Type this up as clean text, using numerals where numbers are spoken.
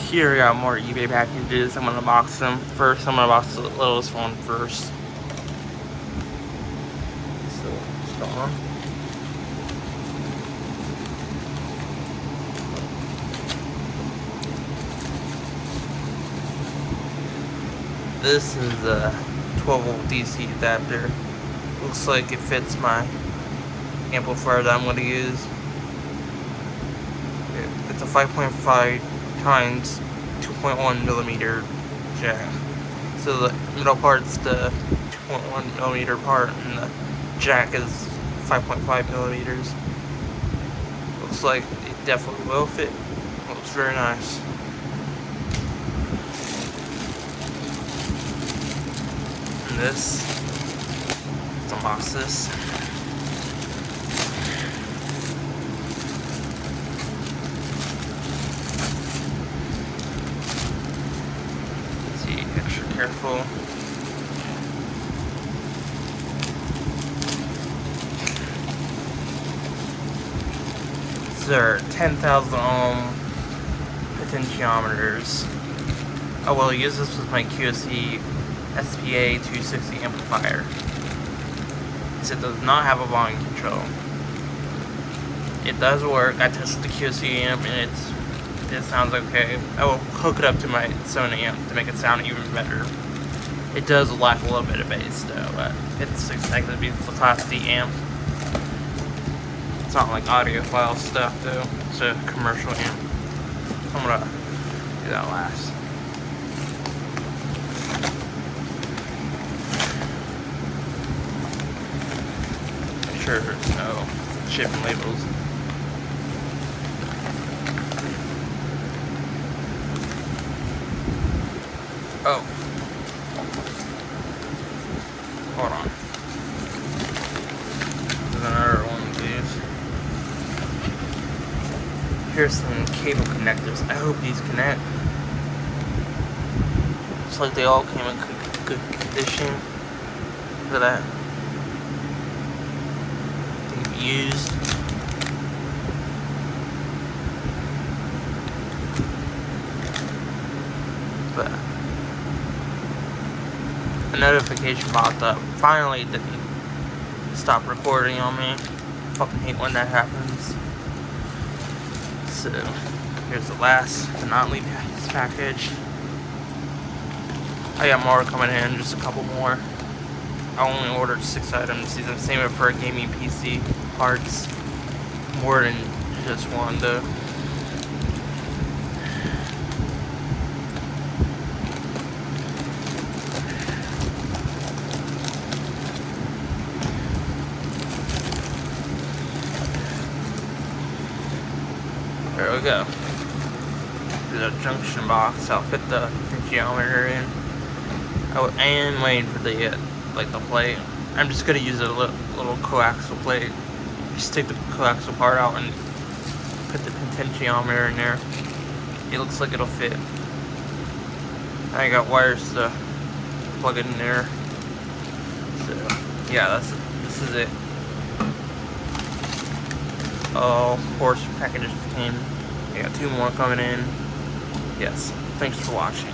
Here I got more eBay packages. I'm gonna box them first. I'm gonna box the littlest one first. So it's gone. This is a 12-volt DC adapter. Looks like it fits my amplifier that I'm gonna use. It's a 5.5 times 2.1 millimeter jack. So the middle part's the 2.1 millimeter part, and the jack is 5.5 millimeters. Looks like it definitely will fit. Looks very nice. And this, let's unbox this. Extra careful. These are 10,000 ohm potentiometers. I will use this with my QSE SPA 260 amplifier. It does not have a volume control. It does work. I tested the QSE amp and it sounds okay. I will hook it up to my Sony amp to make it sound even better. It does lack a little bit of bass though, but it's expected to be the Class D amp. It's not like audiophile stuff though. It's a commercial amp. I'm gonna do that last. Make sure there's no shipping labels. Oh. Hold on. There's another one of these. Here's some cable connectors. I hope these connect. Looks like they all came in good condition. Look at that. They've used. But a notification popped up. Finally, it didn't stop recording on me. Fucking hate when that happens. So, here's the last but not least package. I got more coming in, just a couple more. I only ordered 6 items. These are saving for a gaming PC parts. More than just one though. There we go. The junction box. I'll fit the potentiometer in. I am waiting for the plate. I'm just gonna use a little coaxial plate. Just take the coaxial part out and put the potentiometer in there. It looks like it'll fit. I got wires to plug it in there. So yeah, this is it. Oh, of course, packages came. I got 2 more coming in. Yes, thanks for watching.